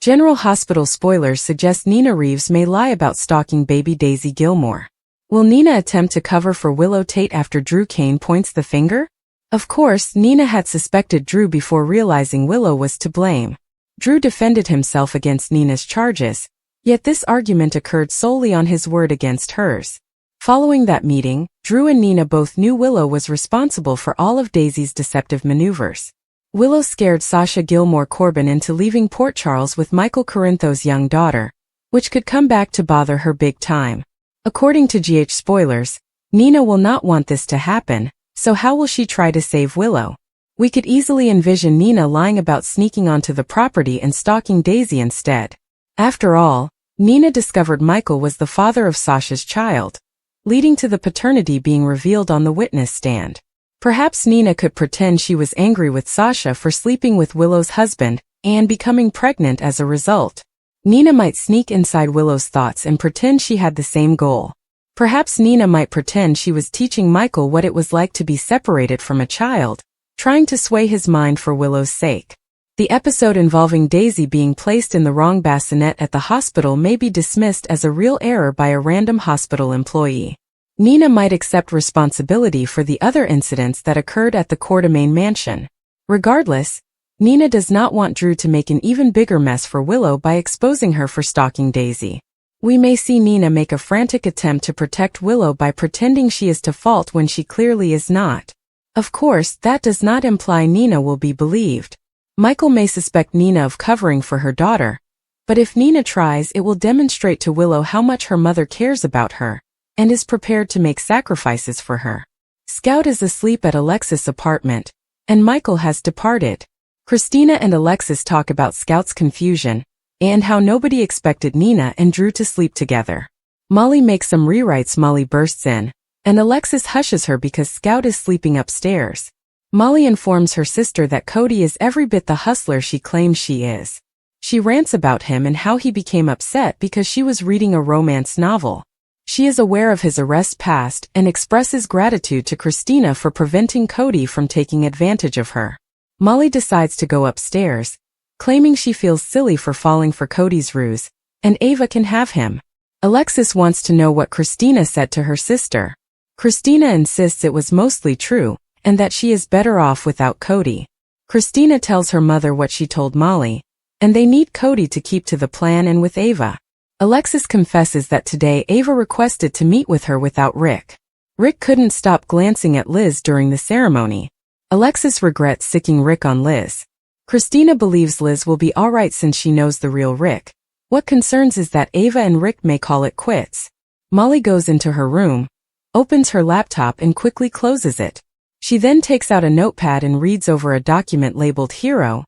General Hospital spoilers suggest Nina Reeves may lie about stalking baby Daisy Gilmore. Will Nina attempt to cover for Willow Tate after Drew Kane points the finger? Of course, Nina had suspected Drew before realizing Willow was to blame. Drew defended himself against Nina's charges, yet this argument occurred solely on his word against hers. Following that meeting, Drew and Nina both knew Willow was responsible for all of Daisy's deceptive maneuvers. Willow scared Sasha Gilmore Corbin into leaving Port Charles with Michael Corinthos' young daughter, which could come back to bother her big time. According to GH spoilers, Nina will not want this to happen, so how will she try to save Willow? We could easily envision Nina lying about sneaking onto the property and stalking Daisy instead. After all, Nina discovered Michael was the father of Sasha's child, leading to the paternity being revealed on the witness stand. Perhaps Nina could pretend she was angry with Sasha for sleeping with Willow's husband and becoming pregnant as a result. Nina might sneak inside Willow's thoughts and pretend she had the same goal. Perhaps Nina might pretend she was teaching Michael what it was like to be separated from a child, trying to sway his mind for Willow's sake. The episode involving Daisy being placed in the wrong bassinet at the hospital may be dismissed as a real error by a random hospital employee. Nina might accept responsibility for the other incidents that occurred at the Quartermaine mansion. Regardless, Nina does not want Drew to make an even bigger mess for Willow by exposing her for stalking Daisy. We may see Nina make a frantic attempt to protect Willow by pretending she is to fault when she clearly is not. Of course, that does not imply Nina will be believed. Michael may suspect Nina of covering for her daughter, but if Nina tries, it will demonstrate to Willow how much her mother cares about her and is prepared to make sacrifices for her. Scout is asleep at Alexis' apartment, and Michael has departed. Christina and Alexis talk about Scout's confusion and how nobody expected Nina and Drew to sleep together. Molly makes some rewrites. Molly bursts in, and Alexis hushes her because Scout is sleeping upstairs. Molly informs her sister that Cody is every bit the hustler she claims she is. She rants about him and how he became upset because she was reading a romance novel. She is aware of his arrest past and expresses gratitude to Christina for preventing Cody from taking advantage of her. Molly decides to go upstairs, claiming she feels silly for falling for Cody's ruse, and Ava can have him. Alexis wants to know what Christina said to her sister. Christina insists it was mostly true, and that she is better off without Cody. Christina tells her mother what she told Molly, and they need Cody to keep to the plan and with Ava. Alexis confesses that today Ava requested to meet with her without Rick. Rick couldn't stop glancing at Liz during the ceremony. Alexis regrets sicking Rick on Liz. Christina believes Liz will be alright since she knows the real Rick. What concerns is that Ava and Rick may call it quits. Molly goes into her room, opens her laptop and quickly closes it. She then takes out a notepad and reads over a document labeled Hero,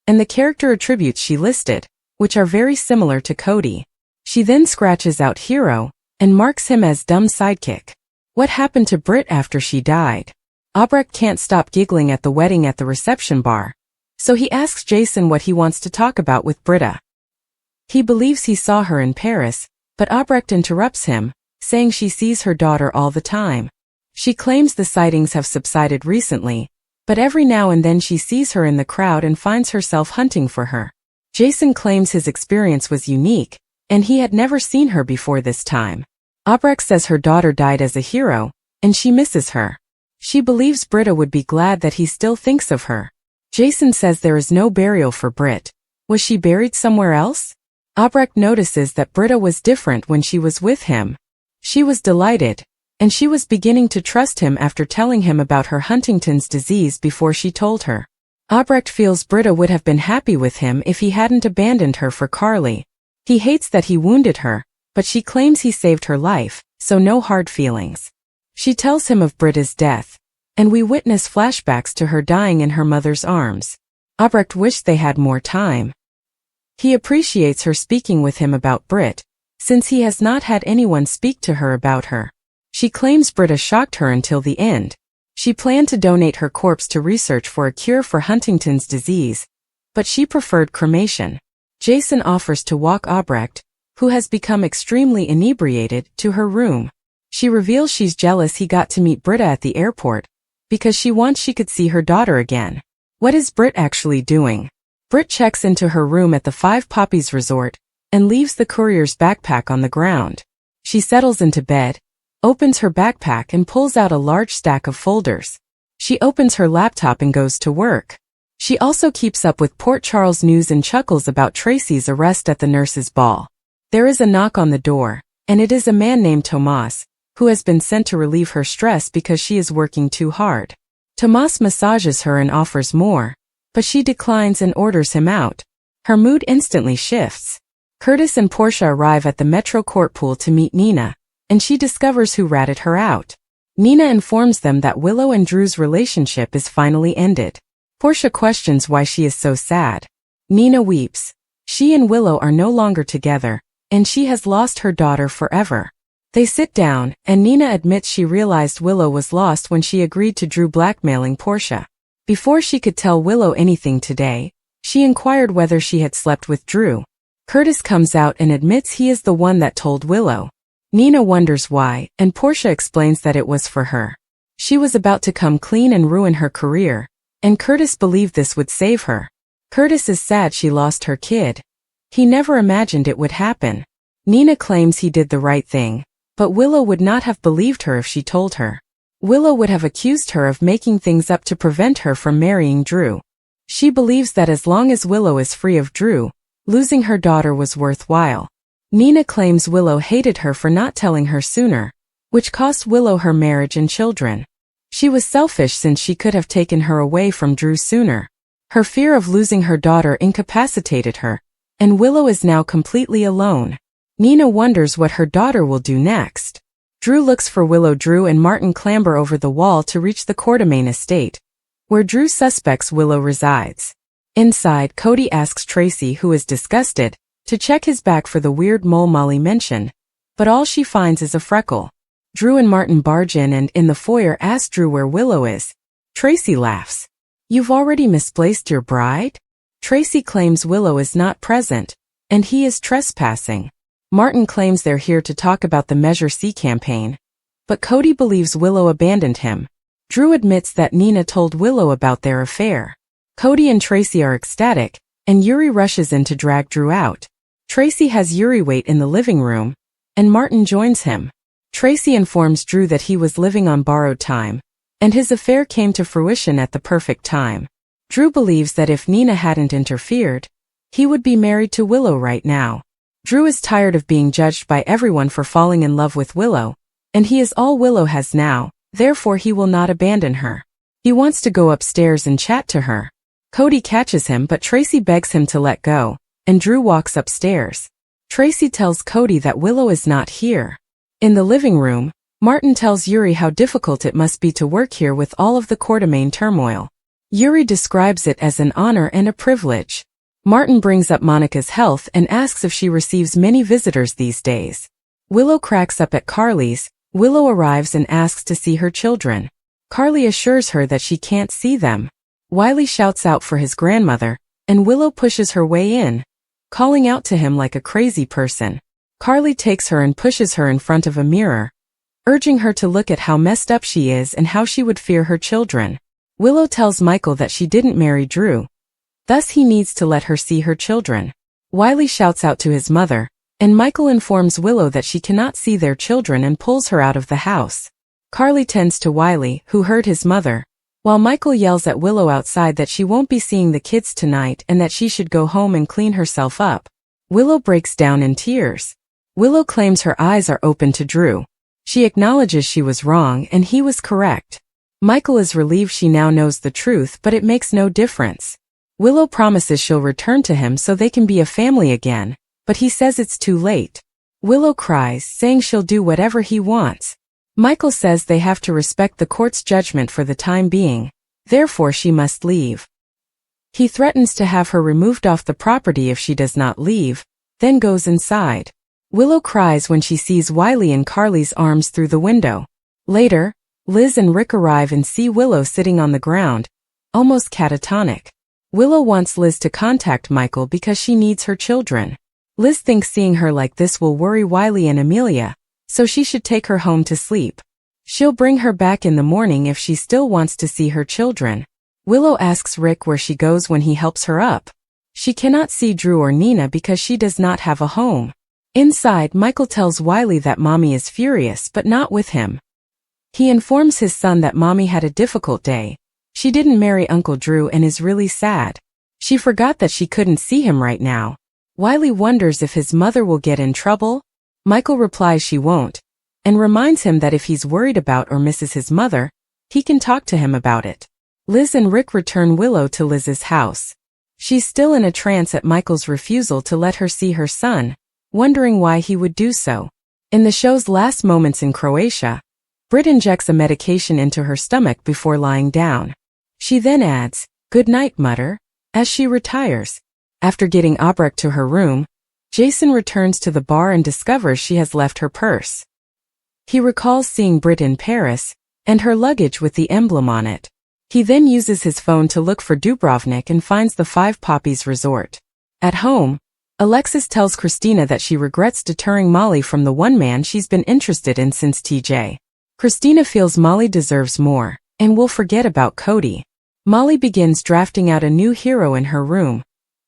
and the character attributes she listed, which are very similar to Cody. She then scratches out Hero, and marks him as dumb sidekick. What happened to Britt after she died? Albrecht can't stop giggling at the wedding at the reception bar, so he asks Jason what he wants to talk about with Britta. He believes he saw her in Paris, but Albrecht interrupts him, saying she sees her daughter all the time. She claims the sightings have subsided recently, but every now and then she sees her in the crowd and finds herself hunting for her. Jason claims his experience was unique, and he had never seen her before this time. Albrecht says her daughter died as a hero, and she misses her. She believes Britta would be glad that he still thinks of her. Jason says there is no burial for Britt. Was she buried somewhere else? Albrecht notices that Britta was different when she was with him. She was delighted, and she was beginning to trust him after telling him about her Huntington's disease before she told her. Albrecht feels Britta would have been happy with him if he hadn't abandoned her for Carly. He hates that he wounded her, but she claims he saved her life, so no hard feelings. She tells him of Britta's death, and we witness flashbacks to her dying in her mother's arms. Albrecht wished they had more time. He appreciates her speaking with him about Britt, since he has not had anyone speak to her about her. She claims Britta shocked her until the end. She planned to donate her corpse to research for a cure for Huntington's disease, but she preferred cremation. Jason offers to walk Albrecht, who has become extremely inebriated, to her room. She reveals she's jealous he got to meet Britta at the airport, because she wants she could see her daughter again. What is Britt actually doing? Britt checks into her room at the Five Poppies Resort and leaves the courier's backpack on the ground. She settles into bed, opens her backpack and pulls out a large stack of folders. She opens her laptop and goes to work. She also keeps up with Port Charles news and chuckles about Tracy's arrest at the nurses' ball. There is a knock on the door, and it is a man named Tomas, who has been sent to relieve her stress because she is working too hard. Tomas massages her and offers more, but she declines and orders him out. Her mood instantly shifts. Curtis and Portia arrive at the Metro Court pool to meet Nina, and she discovers who ratted her out. Nina informs them that Willow and Drew's relationship is finally ended. Portia questions why she is so sad. Nina weeps. She and Willow are no longer together, and she has lost her daughter forever. They sit down, and Nina admits she realized Willow was lost when she agreed to Drew blackmailing Portia. Before she could tell Willow anything today, she inquired whether she had slept with Drew. Curtis comes out and admits he is the one that told Willow. Nina wonders why, and Portia explains that it was for her. She was about to come clean and ruin her career, and Curtis believed this would save her. Curtis is sad she lost her kid. He never imagined it would happen. Nina claims he did the right thing, but Willow would not have believed her if she told her. Willow would have accused her of making things up to prevent her from marrying Drew. She believes that as long as Willow is free of Drew, losing her daughter was worthwhile. Nina claims Willow hated her for not telling her sooner, which cost Willow her marriage and children. She was selfish since she could have taken her away from Drew sooner. Her fear of losing her daughter incapacitated her, and Willow is now completely alone. Nina wonders what her daughter will do next. Drew looks for Willow. Drew and Martin clamber over the wall to reach the Quartermain estate, where Drew suspects Willow resides. Inside, Cody asks Tracy, who is disgusted, to check his back for the weird mole Molly mentioned, but all she finds is a freckle. Drew and Martin barge in and, in the foyer, ask Drew where Willow is. Tracy laughs. "You've already misplaced your bride?" Tracy claims Willow is not present, and he is trespassing. Martin claims they're here to talk about the Measure C campaign, but Cody believes Willow abandoned him. Drew admits that Nina told Willow about their affair. Cody and Tracy are ecstatic, and Yuri rushes in to drag Drew out. Tracy has Yuri wait in the living room, and Martin joins him. Tracy informs Drew that he was living on borrowed time, and his affair came to fruition at the perfect time. Drew believes that if Nina hadn't interfered, he would be married to Willow right now. Drew is tired of being judged by everyone for falling in love with Willow, and he is all Willow has now, therefore he will not abandon her. He wants to go upstairs and chat to her. Cody catches him, but Tracy begs him to let go, and Drew walks upstairs. Tracy tells Cody that Willow is not here. In the living room, Martin tells Yuri how difficult it must be to work here with all of the Quartermain turmoil. Yuri describes it as an honor and a privilege. Martin brings up Monica's health and asks if she receives many visitors these days. Willow cracks up at Carly's. Willow arrives and asks to see her children. Carly assures her that she can't see them. Wiley shouts out for his grandmother, and Willow pushes her way in, calling out to him like a crazy person. Carly takes her and pushes her in front of a mirror, urging her to look at how messed up she is and how she would fear her children. Willow tells Michael that she didn't marry Drew, thus he needs to let her see her children. Wiley shouts out to his mother, and Michael informs Willow that she cannot see their children and pulls her out of the house. Carly tends to Wiley, who heard his mother, while Michael yells at Willow outside that she won't be seeing the kids tonight and that she should go home and clean herself up. Willow breaks down in tears. Willow claims her eyes are open to Drew. She acknowledges she was wrong and he was correct. Michael is relieved she now knows the truth, but it makes no difference. Willow promises she'll return to him so they can be a family again, but he says it's too late. Willow cries, saying she'll do whatever he wants. Michael says they have to respect the court's judgment for the time being, therefore she must leave. He threatens to have her removed off the property if she does not leave, then goes inside. Willow cries when she sees Wiley in Carly's arms through the window. Later, Liz and Rick arrive and see Willow sitting on the ground, almost catatonic. Willow wants Liz to contact Michael because she needs her children. Liz thinks seeing her like this will worry Wiley and Amelia, so she should take her home to sleep. She'll bring her back in the morning if she still wants to see her children. Willow asks Rick where she goes when he helps her up. She cannot see Drew or Nina because she does not have a home. Inside, Michael tells Wiley that Mommy is furious but not with him. He informs his son that Mommy had a difficult day. She didn't marry Uncle Drew and is really sad. She forgot that she couldn't see him right now. Wiley wonders if his mother will get in trouble. Michael replies she won't, and reminds him that if he's worried about or misses his mother, he can talk to him about it. Liz and Rick return Willow to Liz's house. She's still in a trance at Michael's refusal to let her see her son, wondering why he would do so. In the show's last moments in Croatia, Britt injects a medication into her stomach before lying down. She then adds, "Good night, Mutter," as she retires. After getting Albrecht to her room, Jason returns to the bar and discovers she has left her purse. He recalls seeing Britt in Paris, and her luggage with the emblem on it. He then uses his phone to look for Dubrovnik and finds the Five Poppies resort. At home, Alexis tells Christina that she regrets deterring Molly from the one man she's been interested in since TJ. Christina feels Molly deserves more, and will forget about Cody. Molly begins drafting out a new hero in her room.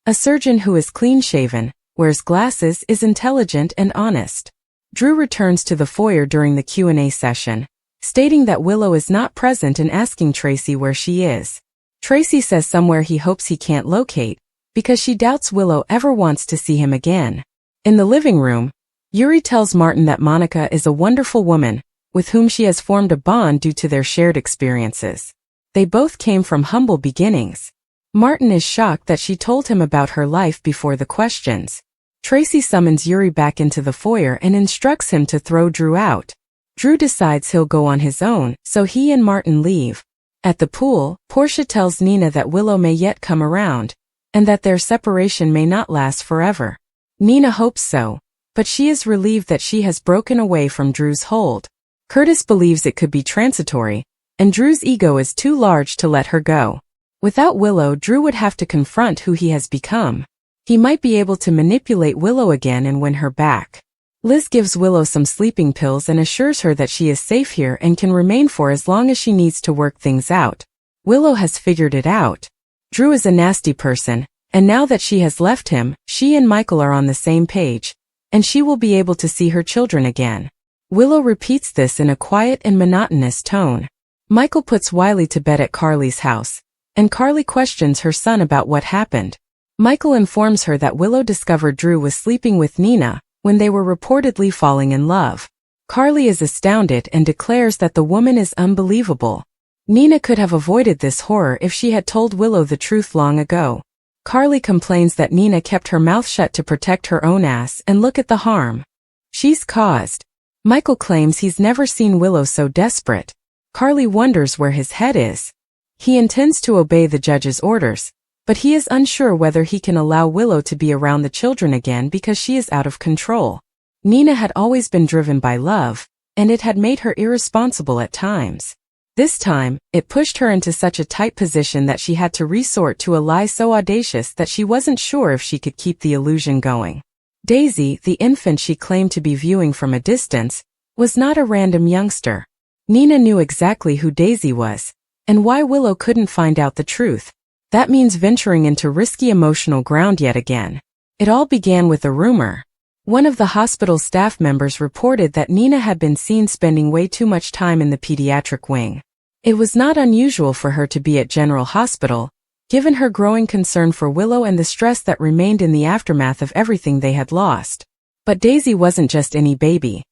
A surgeon who is clean-shaven, wears glasses, is intelligent and honest. Drew returns to the foyer during the Q&A session, stating that Willow is not present and asking Tracy where she is. Tracy says somewhere he hopes he can't locate, because she doubts Willow ever wants to see him again. In the living room, Yuri tells Martin that Monica is a wonderful woman, with whom she has formed a bond due to their shared experiences. They both came from humble beginnings. Martin is shocked that she told him about her life before the questions. Tracy summons Yuri back into the foyer and instructs him to throw Drew out. Drew decides he'll go on his own, so he and Martin leave. At the pool, Portia tells Nina that Willow may yet come around, and that their separation may not last forever. Nina hopes so, but she is relieved that she has broken away from Drew's hold. Curtis believes it could be transitory, and Drew's ego is too large to let her go. Without Willow, Drew would have to confront who he has become. He might be able to manipulate Willow again and win her back. Liz gives Willow some sleeping pills and assures her that she is safe here and can remain for as long as she needs to work things out. Willow has figured it out. Drew is a nasty person, and now that she has left him, she and Michael are on the same page, and she will be able to see her children again. Willow repeats this in a quiet and monotonous tone. Michael puts Wiley to bed at Carly's house, and Carly questions her son about what happened. Michael informs her that Willow discovered Drew was sleeping with Nina when they were reportedly falling in love. Carly is astounded and declares that the woman is unbelievable. Nina could have avoided this horror if she had told Willow the truth long ago. Carly complains that Nina kept her mouth shut to protect her own ass, and look at the harm she's caused. Michael claims he's never seen Willow so desperate. Carly wonders where his head is. He intends to obey the judge's orders, but he is unsure whether he can allow Willow to be around the children again because she is out of control. Nina had always been driven by love, and it had made her irresponsible at times. This time, it pushed her into such a tight position that she had to resort to a lie so audacious that she wasn't sure if she could keep the illusion going. Daisy, the infant she claimed to be viewing from a distance, was not a random youngster. Nina knew exactly who Daisy was, and why Willow couldn't find out the truth. That means venturing into risky emotional ground yet again. It all began with a rumor. One of the hospital staff members reported that Nina had been seen spending way too much time in the pediatric wing. It was not unusual for her to be at General Hospital, given her growing concern for Willow and the stress that remained in the aftermath of everything they had lost. But Daisy wasn't just any baby.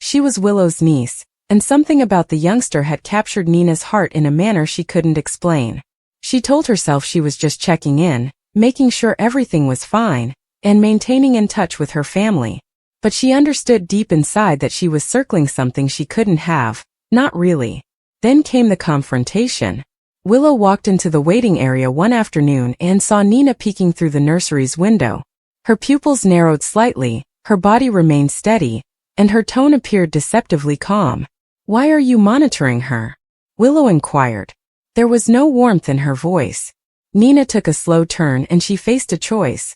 She was Willow's niece, and something about the youngster had captured Nina's heart in a manner she couldn't explain. She told herself she was just checking in, making sure everything was fine, and maintaining in touch with her family. But she understood deep inside that she was circling something she couldn't have, not really. Then came the confrontation. Willow walked into the waiting area one afternoon and saw Nina peeking through the nursery's window. Her pupils narrowed slightly, her body remained steady, and her tone appeared deceptively calm. "Why are you monitoring her?" Willow inquired. There was no warmth in her voice. Nina took a slow turn and she faced a choice.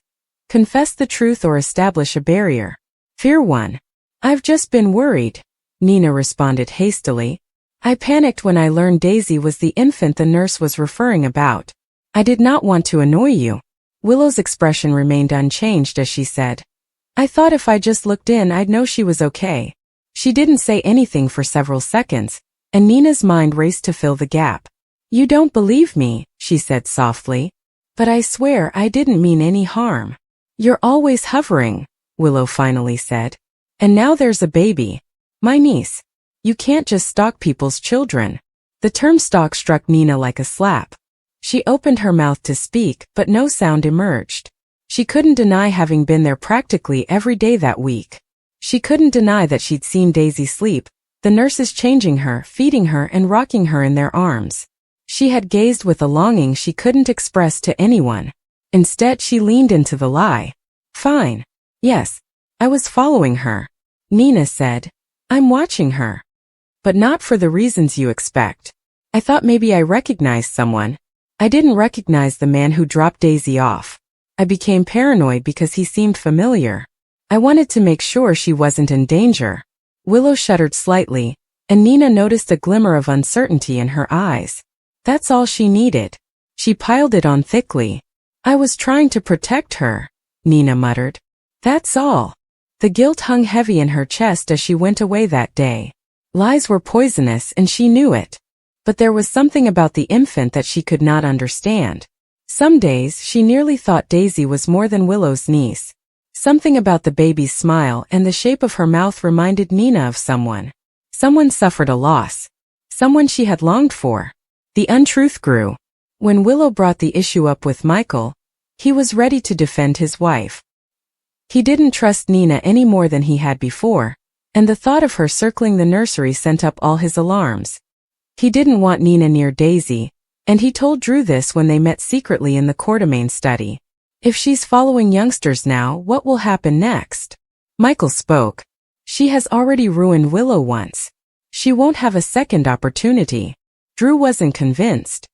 Confess the truth or establish a barrier. Fear won. "I've just been worried," Nina responded hastily. "I panicked when I learned Daisy was the infant the nurse was referring about. I did not want to annoy you." Willow's expression remained unchanged as she said, "I thought if I just looked in I'd know she was okay." She didn't say anything for several seconds, and Nina's mind raced to fill the gap. "You don't believe me," she said softly. "But I swear I didn't mean any harm." "You're always hovering," Willow finally said. "And now there's a baby. My niece. You can't just stalk people's children." The term stalk struck Nina like a slap. She opened her mouth to speak, but no sound emerged. She couldn't deny having been there practically every day that week. She couldn't deny that she'd seen Daisy sleep, the nurses changing her, feeding her and rocking her in their arms. She had gazed with a longing she couldn't express to anyone. Instead she leaned into the lie. "Fine. Yes. I was following her," Nina said. "I'm watching her. But not for the reasons you expect. I thought maybe I recognized someone. I didn't recognize the man who dropped Daisy off. I became paranoid because he seemed familiar. I wanted to make sure she wasn't in danger." Willow shuddered slightly, and Nina noticed a glimmer of uncertainty in her eyes. That's all she needed. She piled it on thickly. "I was trying to protect her," Nina muttered. "That's all." The guilt hung heavy in her chest as she went away that day. Lies were poisonous and she knew it. But there was something about the infant that she could not understand. Some days she nearly thought Daisy was more than Willow's niece. Something about the baby's smile and the shape of her mouth reminded Nina of someone. Someone suffered a loss. Someone she had longed for. The untruth grew. When Willow brought the issue up with Michael, he was ready to defend his wife. He didn't trust Nina any more than he had before, and the thought of her circling the nursery sent up all his alarms. He didn't want Nina near Daisy, and he told Drew this when they met secretly in the Quartermain study. "If she's following youngsters now, what will happen next?" Michael spoke. "She has already ruined Willow once. She won't have a second opportunity." Drew wasn't convinced.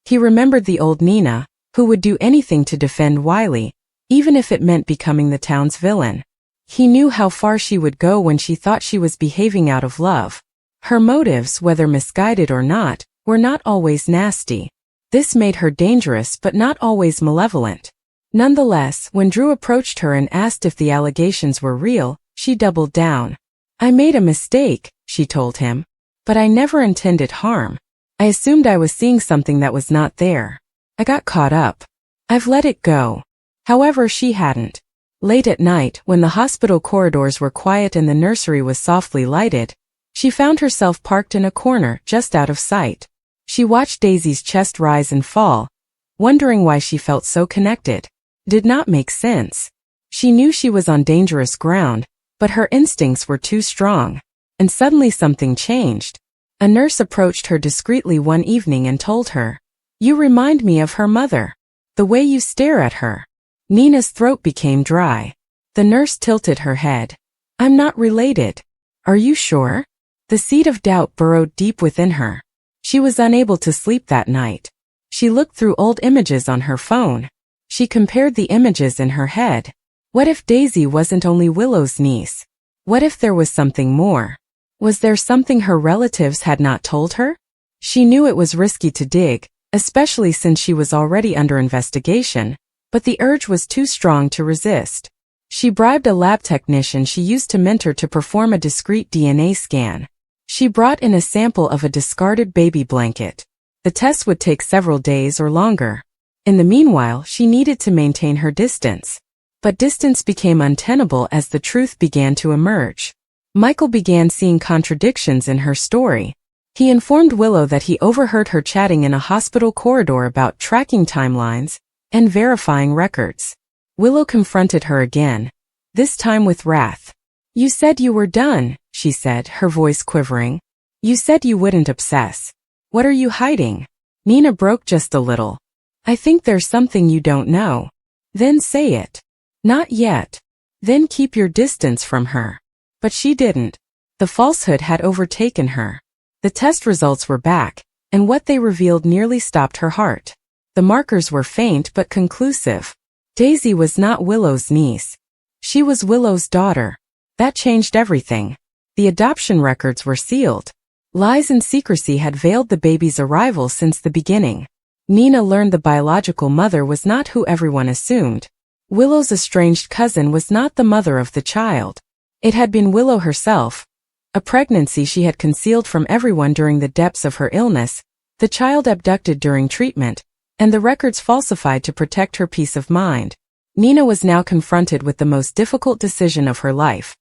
He remembered the old Nina, who would do anything to defend Wiley, even if it meant becoming the town's villain. He knew how far she would go when she thought she was behaving out of love. Her motives, whether misguided or not, were not always nasty. This made her dangerous but not always malevolent. Nonetheless, when Drew approached her and asked if the allegations were real, she doubled down. "I made a mistake," she told him. "But I never intended harm. I assumed I was seeing something that was not there. I got caught up. I've let it go." However, she hadn't. Late at night, when the hospital corridors were quiet and the nursery was softly lighted, she found herself parked in a corner just out of sight. She watched Daisy's chest rise and fall, wondering why she felt so connected. Did not make sense. She knew she was on dangerous ground, but her instincts were too strong. And suddenly something changed. A nurse approached her discreetly one evening and told her, "You remind me of her mother. The way you stare at her." Nina's throat became dry. The nurse tilted her head. "I'm not related." "Are you sure?" The seed of doubt burrowed deep within her. She was unable to sleep that night. She looked through old images on her phone. She compared the images in her head. What if Daisy wasn't only Willow's niece? What if there was something more? Was there something her relatives had not told her? She knew it was risky to dig, especially since she was already under investigation, but the urge was too strong to resist. She bribed a lab technician she used to mentor to perform a discreet DNA scan. She brought in a sample of a discarded baby blanket. The test would take several days or longer. In the meanwhile, she needed to maintain her distance. But distance became untenable as the truth began to emerge. Michael began seeing contradictions in her story. He informed Willow that he overheard her chatting in a hospital corridor about tracking timelines and verifying records. Willow confronted her again, this time with wrath. "You said you were done," she said, her voice quivering. "You said you wouldn't obsess. What are you hiding?" Nina broke just a little. "I think there's something you don't know." "Then say it." "Not yet." "Then keep your distance from her." But she didn't. The falsehood had overtaken her. The test results were back, and what they revealed nearly stopped her heart. The markers were faint but conclusive. Daisy was not Willow's niece. She was Willow's daughter. That changed everything. The adoption records were sealed. Lies and secrecy had veiled the baby's arrival since the beginning. Nina learned the biological mother was not who everyone assumed. Willow's estranged cousin was not the mother of the child. It had been Willow herself. A pregnancy she had concealed from everyone during the depths of her illness, the child abducted during treatment, and the records falsified to protect her peace of mind. Nina was now confronted with the most difficult decision of her life.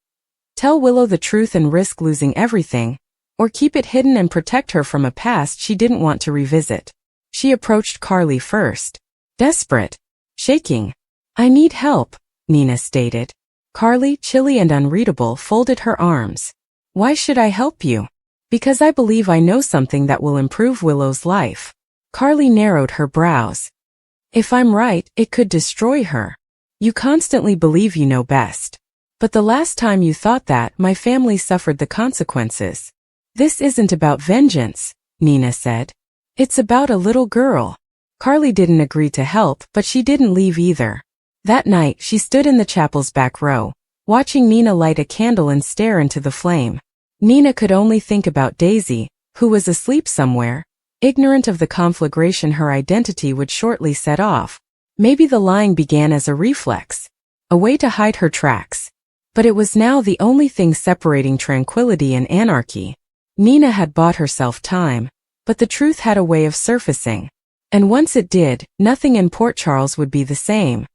Tell Willow the truth and risk losing everything, or keep it hidden and protect her from a past she didn't want to revisit. She approached Carly first. Desperate. Shaking. "I need help," Nina stated. Carly, chilly and unreadable, folded her arms. "Why should I help you?" "Because I believe I know something that will improve Willow's life." Carly narrowed her brows. "If I'm right, it could destroy her. You constantly believe you know best. But the last time you thought that, my family suffered the consequences." "This isn't about vengeance," Nina said. "It's about a little girl." Carly didn't agree to help, but she didn't leave either. That night, she stood in the chapel's back row, watching Nina light a candle and stare into the flame. Nina could only think about Daisy, who was asleep somewhere, ignorant of the conflagration her identity would shortly set off. Maybe the lying began as a reflex, a way to hide her tracks. But it was now the only thing separating tranquility and anarchy. Nina had bought herself time, but the truth had a way of surfacing. And once it did, nothing in Port Charles would be the same.